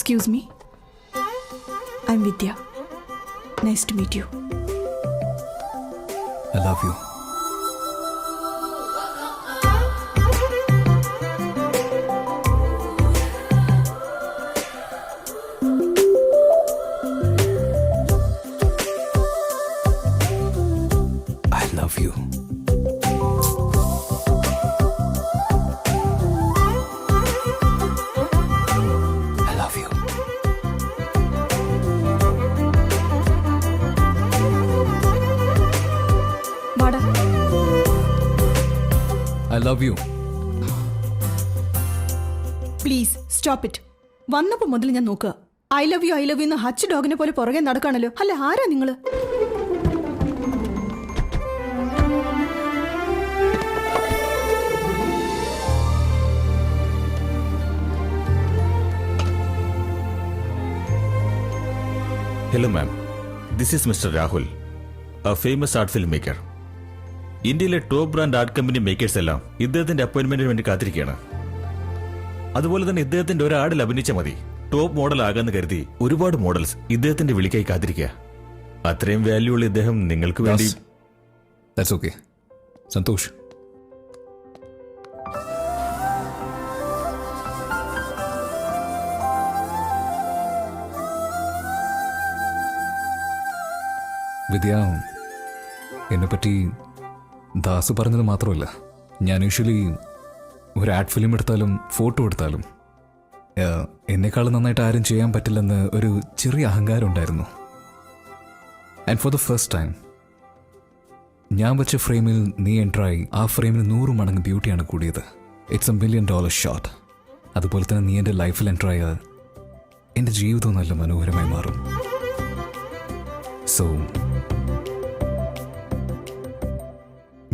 Excuse me. I'm Vidya. Nice to meet you. I love you. I love you. I love you. വാടാ. I love you. Please stop it. വന്നപ്പോ മുതൽ ഞാൻ നോക്കുക. I love you എന്ന് H ഡോഗിനെ പോലെ പുറകെ നടക്കാണല്ലോ. അല്ല, ആരാ നിങ്ങള്? Hello ma'am, this is Mr. Rahul, a famous art filmmaker. ഇന്ത്യയിലെ top brand art company makers എല്ലാം ഇദ്ദേഹത്തിന്റെ അപ്പോയിന്റ്മെന്റിന് വേണ്ടി കാത്തിരിക്കുകയാണ്. അതുപോലെ തന്നെ ഇദ്ദേഹത്തിന്റെ ഒരു ആടിൽ അഭിനയിച്ച മതി ടോപ്പ് മോഡൽ ആകാന്ന് കരുതി ഒരുപാട് മോഡൽസ് ഇദ്ദേഹത്തിന്റെ വിളിക്കായി കാത്തിരിക്കുക. അത്രയും വാല്യൂ ഉള്ള ഇദ്ദേഹം നിങ്ങൾക്ക് വേണ്ടി. That's okay. സന്തോഷ്. വിദ്യ, എന്നെപ്പറ്റി ദാസ് പറഞ്ഞത് മാത്രമല്ല, ഞാൻ യൂഷ്വലി ഒരു ആഡ് ഫിലിം എടുത്താലും ഫോട്ടോ എടുത്താലും എന്നെക്കാൾ നന്നായിട്ട് ആരും ചെയ്യാൻ പറ്റില്ലെന്ന് ഒരു ചെറിയ അഹങ്കാരം ഉണ്ടായിരുന്നു. And for the first time ഞാൻ വെച്ച ഫ്രെയിമിൽ നീ എൻട്രായി ആ ഫ്രെയിമിന് 100 മടങ്ങ് ബ്യൂട്ടിയാണ് കൂടിയത്. It's $1 million shot. അതുപോലെ തന്നെ നീ എൻ്റെ ലൈഫിൽ എൻട്രായ എൻ്റെ ജീവിതം നല്ല മനോഹരമായി മാറും. സോ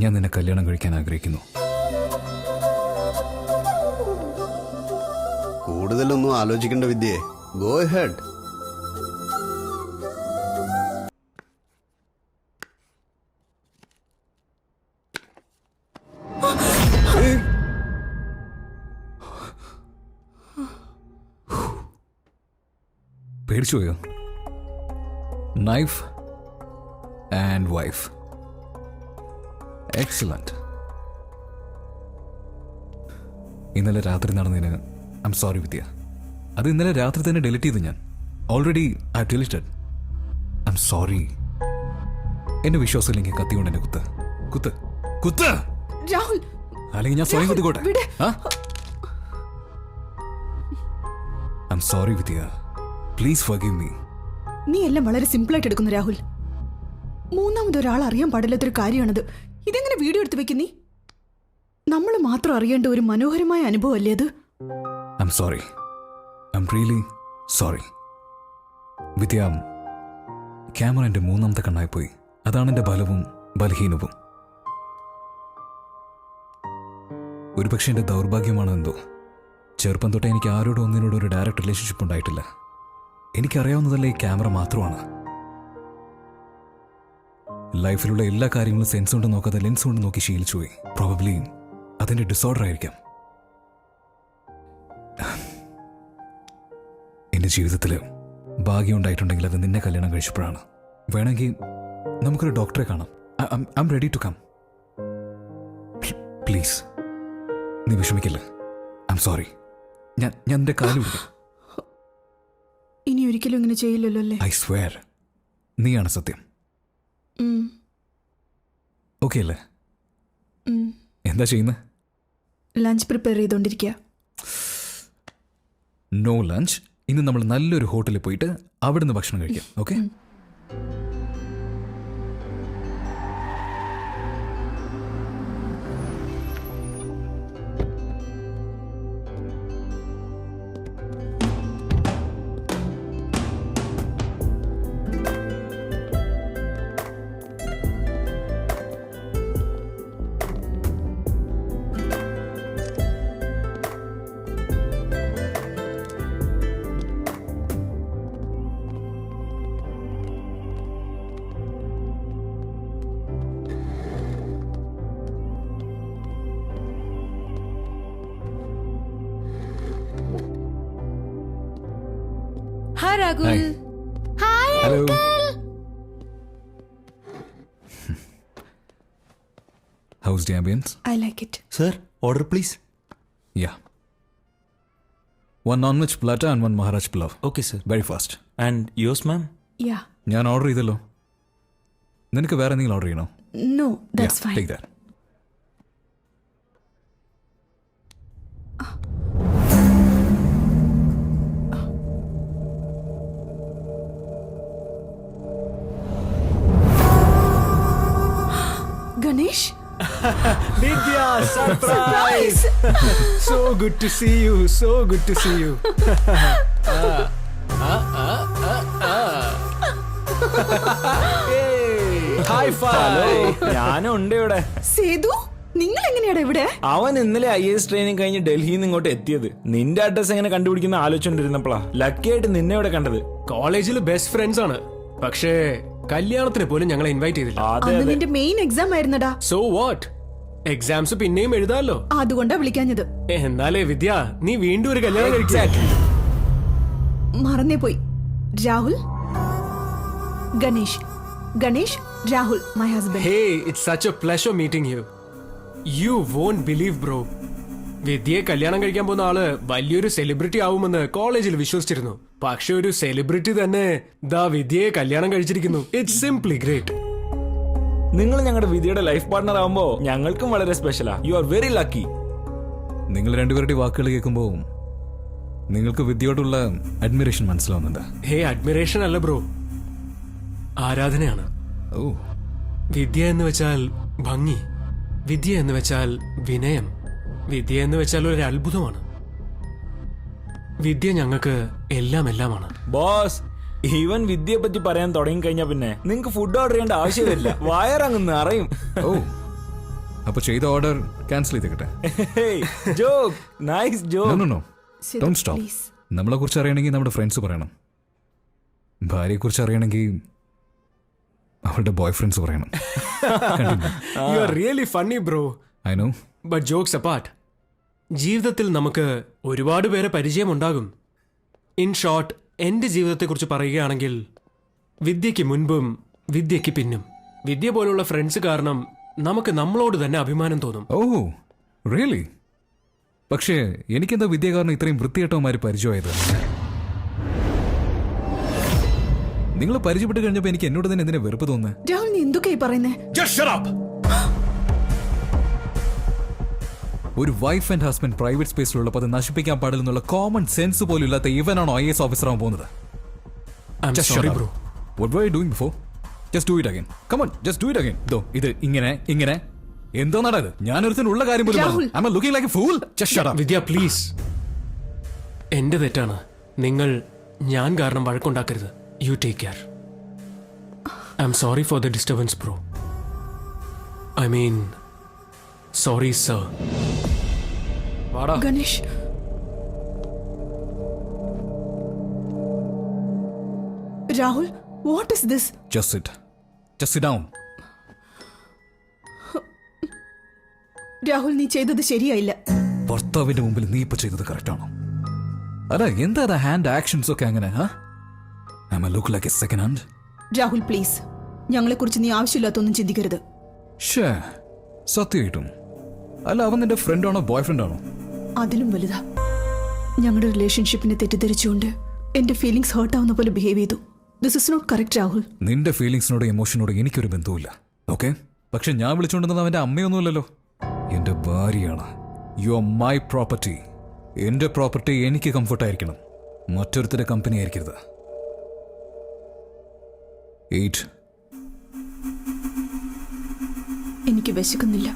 ഞാൻ നിന്നെ കല്യാണം കഴിക്കാൻ ആഗ്രഹിക്കുന്നു. കൂടുതലൊന്നും ആലോചിക്കേണ്ട വിദ്യേ, ഗോ ഹെഡ്. പേടിച്ചു പോയോ? Knife and wife. എക്സലന്റ്. ഇന്നലെ രാത്രി നടന്നതിന് ഐ എം സോറി വിദ്യ. അത് ഇന്നലെ രാത്രി തന്നെ ഡിലീറ്റ് ചെയ്തു ഞാൻ. Already I deleted. I am sorry. എന്റെ വിശ്വാസമില്ലെങ്കിൽ കത്തി കൊണ്ട് എന്നെ കുത്ത് കുത്ത് കുത്ത്. രാഹുൽ, അല്ലെങ്കിൽ ഞാൻ സ്വയം കുത്തിക്കോട്ടെ. I am sorry Vidya. Please forgive me. നീ എല്ലാം വളരെ സിമ്പിളായിട്ട് എടുക്കുന്നു രാഹുൽ. മൂന്നാമതൊരാൾ അറിയാൻ പാടില്ലാത്തൊരു കാര്യമാണത്. ഇതെങ്ങനെ വീഡിയോ എടുത്ത് വെക്കുന്നീ? നമ്മൾ മാത്രം അറിയേണ്ട ഒരു മനോഹരമായ അനുഭവം അല്ലേ അത്? I am sorry. I am really sorry Vidya. Camera എൻ്റെ മൂന്നാമത്തെ കണ്ണായിപ്പോയി. അതാണ് എൻ്റെ ബലവും ബലഹീനവും. ഒരുപക്ഷെ എൻ്റെ ദൗർഭാഗ്യമാണോ എന്തോ. ചെറുപ്പം തൊട്ടേ എനിക്ക് ആരോടും ഒന്നിനോടും ഒരു ഡയറക്റ്റ് റിലേഷൻഷിപ്പ് ഉണ്ടായിട്ടില്ല. എനിക്കറിയാവുന്നതല്ല ഈ ക്യാമറ മാത്രമാണ്. ലൈഫിലുള്ള എല്ലാ കാര്യങ്ങളും സെൻസ് കൊണ്ട് നോക്കാതെ ലെൻസ് കൊണ്ട് നോക്കി ശീലിച്ചു പോയി. പ്രോബബ്ലി അതിൻ്റെ ഡിസോർഡർ ആയിരിക്കാം. എൻ്റെ ജീവിതത്തിൽ ഭാഗ്യം ഉണ്ടായിട്ടുണ്ടെങ്കിൽ അത് നിന്നെ കല്യാണം കഴിച്ചപ്പോഴാണ്. വേണമെങ്കിൽ നമുക്കൊരു ഡോക്ടറെ കാണാം. I am ready to come. Please, നീ വിഷമിക്കില്ല. I am sorry. ഞാൻ എൻ്റെ കാലു പിടിക്കാം. ഇനി ഒരിക്കലും ഇങ്ങനെ ചെയ്യില്ലല്ലോ അല്ലേ? I swear. നീയാണ് സത്യം. ഓക്കെ അല്ലേ? എന്താ ചെയ്യുന്നത്? ലഞ്ച് പ്രിപ്പയർ ചെയ്തോണ്ടിരിക്കുക. No lunch. ഇന്ന് നമ്മൾ നല്ലൊരു ഹോട്ടലിൽ പോയിട്ട് അവിടുന്ന് ഭക്ഷണം കഴിക്കാം. Okay? Rahul. Hi hello how's the ambience I like it. Sir, order please. Yeah one non veg platter and one Maharaj pulao Okay, sir. Very fast. And yours, ma'am? Yeah ഞാൻ ഓർഡർ ചെയ്തല്ലോ. നിനക്ക് വേറെ എന്തെങ്കിലും ഓർഡർ ചെയ്യണോ? No that's fine. Take that. Ganesh, Vidya, surprise! So good to see you. So good to see you. High five. ഞാനും ഉണ്ട് ഇവിടെ. സേതു, നിങ്ങൾ എങ്ങനെയാടാ ഇവിടെ? അവൻ ഇന്നലെ IAS ട്രെയിനിങ് കഴിഞ്ഞ് ഡൽഹിയിൽ നിന്ന് ഇങ്ങോട്ട് എത്തിയത്. നിന്റെ അഡ്രസ് എങ്ങനെ കണ്ടുപിടിക്കുന്ന ആലോചിച്ചോണ്ടിരുന്നപ്പോഴാ ലക്കി ആയിട്ട് നിന്നെ ഇവിടെ കണ്ടത്. കോളേജിൽ ബെസ്റ്റ് ഫ്രണ്ട്സ് ആണ്, പക്ഷേ കല്യാണത്തിന് പോലും ഞങ്ങളെ ഇൻവൈറ്റ് ചെയ്തില്ല. അതെ അന്ന് അതെ. നിന്റെ മെയിൻ എക്സാം ആയിരുന്നടാ. സോ വാട്ട്, എക്സാംസ് പിന്നെയും എഴുതാമല്ലോ. അതുകൊണ്ടാ വിളിക്കാഞ്ഞത്. എന്നാലേ വിദ്യ, നീ വീണ്ടും ഒരു കല്യാണം കഴിച്ചാ. മറന്നേ പോയി. Rahul, Ganesh, Ganesh, Rahul, my husband. Hey, it's such a pleasure meeting you. You won't believe bro, വിദ്യയെ കല്യാണം കഴിക്കാൻ പോകുന്ന ആള് വലിയൊരു സെലിബ്രിറ്റി ആവുമെന്ന് കോളേജിൽ വിശ്വസിച്ചിരുന്നു. പക്ഷെ ഒരു സെലിബ്രിറ്റി തന്നെ ദാ വിദ്യയെ കല്യാണം കഴിച്ചിരിക്കുന്നു. It's simply great. നിങ്ങൾ ഞങ്ങളുടെ വിധിയുടെ ലൈഫ് പാർട്ണർ ആവുമ്പോ ഞങ്ങൾക്കും വളരെ സ്പെഷ്യലാ. You are very lucky. നിങ്ങൾ രണ്ടുപേരുടെ വാക്കുകൾ കേൾക്കുമ്പോൾ നിങ്ങൾക്ക് വിദ്യയോടുള്ള അഡ്മിറേഷൻ മനസ്സിലാവുന്നുണ്ട്. ഹേ, അഡ്മിറേഷൻ അല്ല ബ്രോ, ആരാധനയാണ്. ഓ, വിദ്യ എന്ന് വെച്ചാൽ ഭംഗി, വിദ്യ എന്ന് വെച്ചാൽ വിനയം, വിദ്യ എന്ന് വെച്ചാൽ ഒരു അത്ഭുതമാണ്. വിദ്യ ഞങ്ങൾക്ക് എല്ലാം എല്ലാമാണ്. ബോസ്, ഈവൻ വിദ്യയെ പറ്റി പറയാൻ തുടങ്ങി കഴിഞ്ഞാ പിന്നെ നിങ്ങക്ക് ഫുഡ് ഓർഡർ ചെയ്യേണ്ട ആവശ്യം വരില്ല. വയറങ്ങ് നിറയും. ഓ, അപ്പൊ ചെയ്ത ഓർഡർ ക്യാൻസൽ ചെയ്തേക്കട്ടെ. Joke, nice no joke. No no, don't stop. Please. നമ്മളെ കുറിച്ച് അറിയണമെങ്കിൽ നമ്മുടെ ഫ്രണ്ട്സ് പറയണം. ഭാര്യയെ കുറിച്ച് അറിയണമെങ്കിൽ അവളുടെ ബോയ് ഫ്രണ്ട്സ് പറയണം. You are really funny bro. I know. But jokes apart, ജീവിതത്തിൽ നമുക്ക് ഒരുപാട് പേരെ പരിചയമുണ്ടാകും. ഇൻ ഷോർട്ട്, എന്റെ ജീവിതത്തെക്കുറിച്ച് പറയുകയാണെങ്കിൽ വിദ്യയ്ക്ക് മുൻപും വിദ്യയ്ക്ക് പിന്നും വിദ്യ പോലുള്ള ഫ്രണ്ട്സ് കാരണം നമുക്ക് നമ്മളോട് തന്നെ അഭിമാനം തോന്നും. Oh really? പക്ഷേ എനിക്കെന്താ വിദ്യ കാരണം ഇത്രയും വൃത്തികെട്ടവന്മാര് പരിചയമായത്? നിങ്ങൾ പരിചയപ്പെട്ട് കഴിഞ്ഞപ്പോ എനിക്ക് എന്നോട് തന്നെ എന്തിനാ വെറുപ്പ് തോന്നുന്നത്? രാഹുൽ, നീ എന്തൊക്കെയായി പറയുന്നേ? Just shut up! ഒരു വൈഫ് ആൻഡ് ഹസ്ബൻഡ് പ്രൈവറ്റ് സ്പേസിലുള്ളപ്പോൾ അത് നശിപ്പിക്കാൻ പാടില്ലെന്നുള്ള കോമൺ സെൻസ് പോലും ഇല്ലാത്ത ഇവനാണോ IAS ഓഫീസർ ആവാൻ പോകുന്നത്? I'm Just sorry, shut up. bro. What were you doing before? Just do it again. Come on, just do it again. ഇത് ഇങ്ങനെ എന്തോ നടത്? ഞാനൊരുത്തനുള്ള കാര്യം പോലും രാഹുൽ. പറഞ്ഞു. I'm looking like a fool. Just shut up. Vidya, please. എന്റെ തെറ്റാണ്. നിങ്ങൾ ഞാൻ കാരണം വഴക്കുണ്ടാക്കരുത്. You take care. I am sorry for the disturbance bro. I mean sorry sir. വാടാ. Ganesh, Rahul, what is this? Just sit. Just sit down. Rahul, നീ ചെയ്തത് ശരിയായില്ല. ഭർത്താവിന്റെ മുമ്പിൽ നീ ഇപ്പൊ ചെയ്തത് കറക്റ്റ് ആണോ? അല്ല, എന്താ ഹാൻഡ് ആക്ഷൻസ് ഒക്കെ അങ്ങനെ? Look like a second hand. Rahul, please, ഞങ്ങളെക്കുറിച്ച് നീ ആവശ്യമില്ലാത്തൊന്നും ചിന്തിക്കരുത്. ഷേ, സത്യമായിട്ടും? അല്ല, അവൻ നിന്റെ ഫ്രണ്ട് ആണോ ബോയ് ഫ്രണ്ട് ആണോ? അതിലും വലുതാ. ഞങ്ങളുടെ റിലേഷൻഷിപ്പിനെ തെറ്റിദ്ധരിച്ചുകൊണ്ട് എന്റെ ഫീലിംഗ്സ് ഹേർട്ട് ആവുന്ന പോലെ ബിഹേവ് ചെയ്തു. This is not correct Rahul. നിന്റെ ഫീലിംഗ്സിനോട് ഇമോഷനോട് എനിക്കൊരു ബന്ധവുമില്ല, ഓക്കെ? പക്ഷെ ഞാൻ വിളിച്ചുകൊണ്ടിരുന്നത് അവന്റെ അമ്മയൊന്നുമല്ലല്ലോ, എന്റെ ഭാര്യയാണ്. You are my property. എന്റെ പ്രോപ്പർട്ടി എനിക്ക് കംഫർട്ടായിരിക്കണം, മറ്റൊരുത്തരുടെ കമ്പനി ആയിരിക്കരുത്. 8. എനിക്ക് വിശക്കുന്നില്ല.